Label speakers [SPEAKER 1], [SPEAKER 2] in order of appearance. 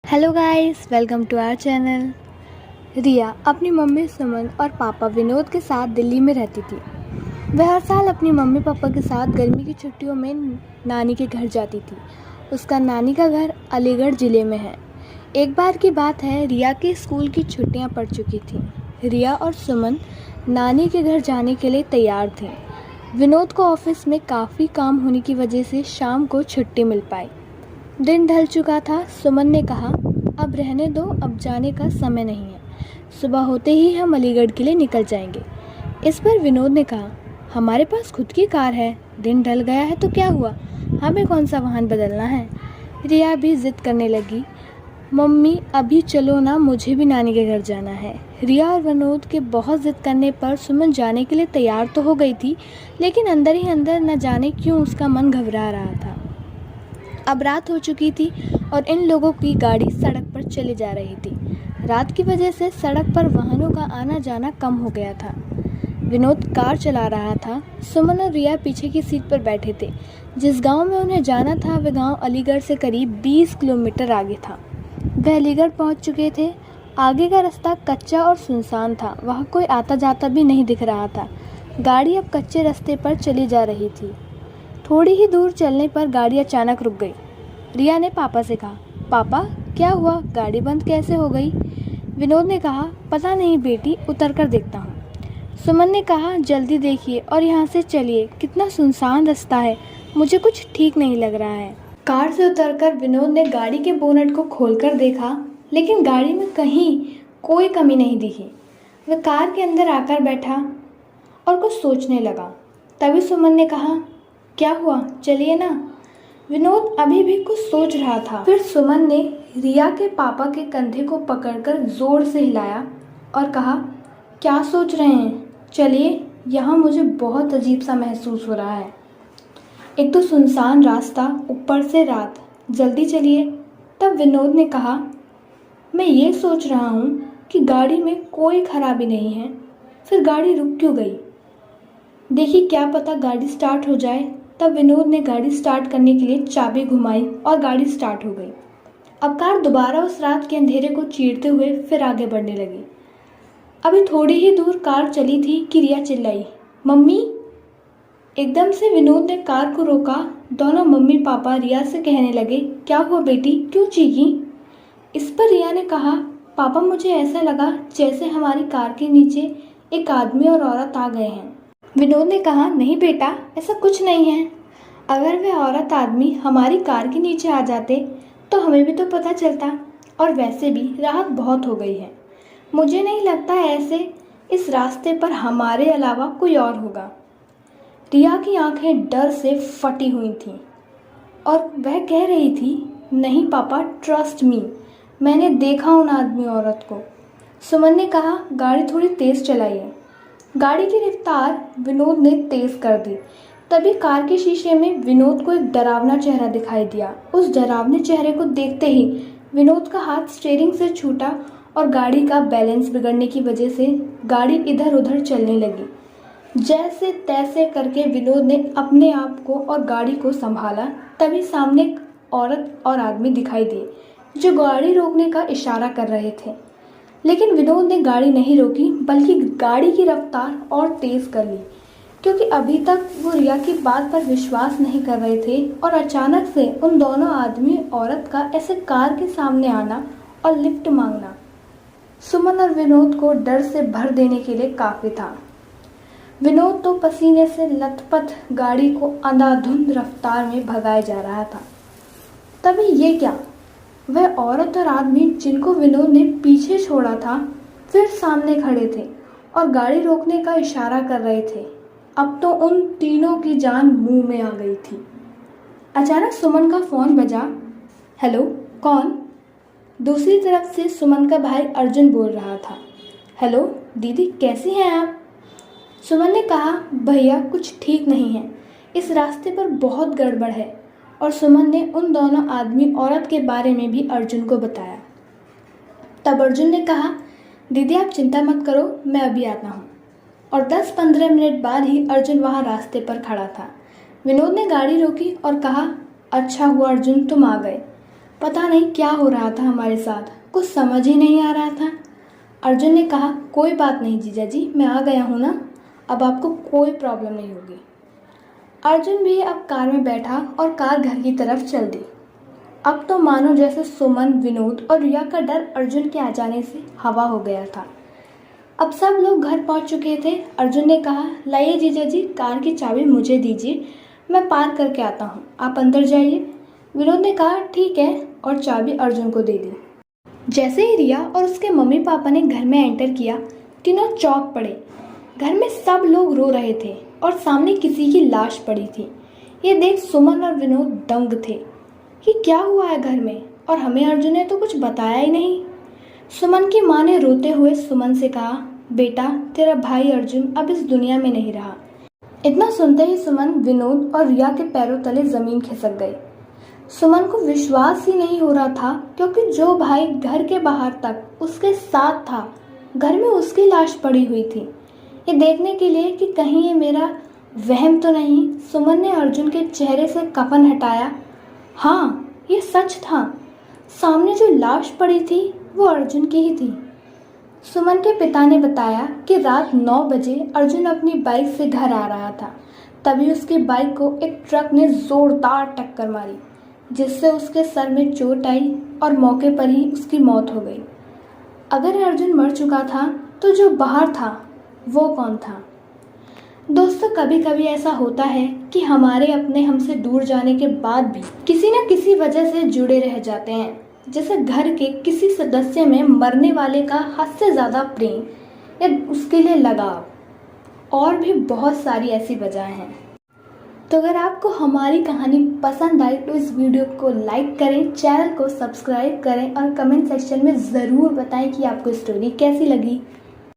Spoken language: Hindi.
[SPEAKER 1] Hello guys, welcome to our channel. Riya अपनी मम्मी सुमन और पापा विनोद के साथ दिल्ली में रहती थी। वह हर साल अपनी मम्मी पापा के साथ गर्मी की छुट्टियों में नानी के घर जाती थी। उसका नानी का घर अलीगढ़ ज़िले में है। एक बार की बात है, रिया के स्कूल की छुट्टियां पड़ चुकी थीं। रिया और सुमन नानी के घर जाने के लिए तैयार थीं। विनोद को ऑफिस में काफ़ी काम होने की वजह से शाम को छुट्टी मिल पाई। दिन ढल चुका था। सुमन ने कहा, अब रहने दो, अब जाने का समय नहीं है। सुबह होते ही हम अलीगढ़ के लिए निकल जाएंगे। इस पर विनोद ने कहा, हमारे पास खुद की कार है, दिन ढल गया है तो क्या हुआ, हमें कौन सा वाहन बदलना है। रिया भी जिद करने लगी, मम्मी अभी चलो ना, मुझे भी नानी के घर जाना है। रिया और विनोद के बहुत जिद करने पर सुमन जाने के लिए तैयार तो हो गई थी, लेकिन अंदर ही अंदर न जाने क्यों उसका मन घबरा रहा था। अब रात हो चुकी थी और इन लोगों की गाड़ी सड़क पर चली जा रही थी। रात की वजह से सड़क पर वाहनों का आना जाना कम हो गया था। विनोद कार चला रहा था। सुमन और रिया पीछे की सीट पर बैठे थे। जिस गांव में उन्हें जाना था वह गांव अलीगढ़ से करीब 20 किलोमीटर आगे था। वह अलीगढ़ पहुंच चुके थे। आगे का रास्ता कच्चा और सुनसान था। वहाँ कोई आता जाता भी नहीं दिख रहा था। गाड़ी अब कच्चे रास्ते पर चली जा रही थी। थोड़ी ही दूर चलने पर गाड़ी अचानक रुक गई। रिया ने पापा से कहा, पापा क्या हुआ, गाड़ी बंद कैसे हो गई। विनोद ने कहा, पता नहीं बेटी, उतर कर देखता हूँ। सुमन ने कहा, जल्दी देखिए और यहाँ से चलिए, कितना सुनसान रास्ता है, मुझे कुछ ठीक नहीं लग रहा है। कार से उतरकर विनोद ने गाड़ी के बोनट को खोलकर देखा, लेकिन गाड़ी में कहीं कोई कमी नहीं दिखी। वह कार के अंदर आकर बैठा और कुछ सोचने लगा। तभी सुमन ने कहा, क्या हुआ, चलिए ना। विनोद अभी भी कुछ सोच रहा था। फिर सुमन ने रिया के पापा के कंधे को पकड़कर जोर से हिलाया और कहा, क्या सोच रहे हैं, चलिए, यहाँ मुझे बहुत अजीब सा महसूस हो रहा है। एक तो सुनसान रास्ता, ऊपर से रात, जल्दी चलिए। तब विनोद ने कहा, मैं ये सोच रहा हूँ कि गाड़ी में कोई खराबी नहीं है, फिर गाड़ी रुक क्यों गई। देखिए, क्या पता गाड़ी स्टार्ट हो जाए। तब विनोद ने गाड़ी स्टार्ट करने के लिए चाबी घुमाई और गाड़ी स्टार्ट हो गई। अब कार दोबारा उस रात के अंधेरे को चीरते हुए फिर आगे बढ़ने लगी। अभी थोड़ी ही दूर कार चली थी कि रिया चिल्लाई, मम्मी। एकदम से विनोद ने कार को रोका। दोनों मम्मी पापा रिया से कहने लगे, क्या हुआ बेटी, क्यों चीखी। इस पर रिया ने कहा, पापा मुझे ऐसा लगा जैसे हमारी कार के नीचे एक आदमी और औरत आ गए हैं। विनोद ने कहा, नहीं बेटा, ऐसा कुछ नहीं है। अगर वे औरत आदमी हमारी कार के नीचे आ जाते तो हमें भी तो पता चलता, और वैसे भी रात बहुत हो गई है। मुझे नहीं लगता ऐसे इस रास्ते पर हमारे अलावा कोई और होगा। रिया की आंखें डर से फटी हुई थीं और वह कह रही थी, नहीं पापा, ट्रस्ट मी, मैंने देखा उन आदमी औरत को। सुमन ने कहा, गाड़ी थोड़ी तेज़ चलाइए। गाड़ी की रफ्तार विनोद ने तेज कर दी। तभी कार के शीशे में विनोद को एक डरावना चेहरा दिखाई दिया। उस डरावने चेहरे को देखते ही विनोद का हाथ स्टीयरिंग से छूटा और गाड़ी का बैलेंस बिगड़ने की वजह से गाड़ी इधर उधर चलने लगी। जैसे तैसे करके विनोद ने अपने आप को और गाड़ी को संभाला। तभी सामने एक औरत और आदमी दिखाई दिए जो गाड़ी रोकने का इशारा कर रहे थे, लेकिन विनोद ने गाड़ी नहीं रोकी, बल्कि गाड़ी की रफ्तार और तेज़ कर ली, क्योंकि अभी तक वो रिया की बात पर विश्वास नहीं कर रहे थे। और अचानक से उन दोनों आदमी औरत का ऐसे कार के सामने आना और लिफ्ट मांगना सुमन और विनोद को डर से भर देने के लिए काफ़ी था। विनोद तो पसीने से लथपथ गाड़ी को अंधाधुंध रफ्तार में भगाया जा रहा था। तभी ये क्या, वह औरत और आदमी जिनको विनोद ने पीछे छोड़ा था फिर सामने खड़े थे और गाड़ी रोकने का इशारा कर रहे थे। अब तो उन तीनों की जान मुंह में आ गई थी। अचानक सुमन का फ़ोन बजा। हेलो, कौन। दूसरी तरफ से सुमन का भाई अर्जुन बोल रहा था। हेलो दीदी, कैसी हैं आप। सुमन ने कहा, भैया कुछ ठीक नहीं है, इस रास्ते पर बहुत गड़बड़ है। और सुमन ने उन दोनों आदमी औरत के बारे में भी अर्जुन को बताया। तब अर्जुन ने कहा, दीदी आप चिंता मत करो, मैं अभी आता हूँ। और 10-15 मिनट बाद ही अर्जुन वहाँ रास्ते पर खड़ा था। विनोद ने गाड़ी रोकी और कहा, अच्छा हुआ अर्जुन तुम आ गए। पता नहीं क्या हो रहा था हमारे साथ, कुछ समझ ही नहीं आ रहा था। अर्जुन ने कहा, कोई बात नहीं जीजा जी, मैं आ गया हूँ ना, अब आपको कोई प्रॉब्लम नहीं होगी। अर्जुन भी अब कार में बैठा और कार घर की तरफ चल दी। अब तो मानो जैसे सुमन, विनोद और रिया का डर अर्जुन के आ जाने से हवा हो गया था। अब सब लोग घर पहुंच चुके थे। अर्जुन ने कहा, लाइए जीजा जी, कार की चाबी मुझे दीजिए, मैं पार्क करके आता हूँ, आप अंदर जाइए। विनोद ने कहा, ठीक है, और चाबी अर्जुन को दे दी। जैसे ही रिया और उसके मम्मी पापा ने घर में एंटर किया, तीनों चौंक पड़े। घर में सब लोग रो रहे थे और सामने किसी की लाश पड़ी थी। ये देख सुमन और विनोद दंग थे कि क्या हुआ है घर में, और हमें अर्जुन ने तो कुछ बताया ही नहीं। सुमन की माँ ने रोते हुए सुमन से कहा, बेटा, तेरा भाई अर्जुन अब इस दुनिया में नहीं रहा। इतना सुनते ही सुमन, विनोद और रिया के पैरों तले जमीन खिसक गई। सुमन को विश्वास ही नहीं हो रहा था, क्योंकि जो भाई घर के बाहर तक उसके साथ था, घर में उसकी लाश पड़ी हुई थी। ये देखने के लिए कि कहीं ये मेरा वहम तो नहीं, सुमन ने अर्जुन के चेहरे से कफन हटाया। हाँ, ये सच था, सामने जो लाश पड़ी थी वो अर्जुन की ही थी। सुमन के पिता ने बताया कि रात 9 बजे अर्जुन अपनी बाइक से घर आ रहा था। तभी उसकी बाइक को एक ट्रक ने जोरदार टक्कर मारी, जिससे उसके सर में चोट आई और मौके पर ही उसकी मौत हो गई। अगर अर्जुन मर चुका था तो जो बाहर था वो कौन था? दोस्तों, कभी कभी ऐसा होता है कि हमारे अपने हमसे दूर जाने के बाद भी किसी न किसी वजह से जुड़े रह जाते हैं। जैसे घर के किसी सदस्य में मरने वाले का हद से ज़्यादा प्रेम या उसके लिए लगाव, और भी बहुत सारी ऐसी वजह हैं। तो अगर आपको हमारी कहानी पसंद आई तो इस वीडियो को लाइक करें, चैनल को सब्सक्राइब करें और कमेंट सेक्शन में ज़रूर बताएं कि आपको स्टोरी कैसी लगी।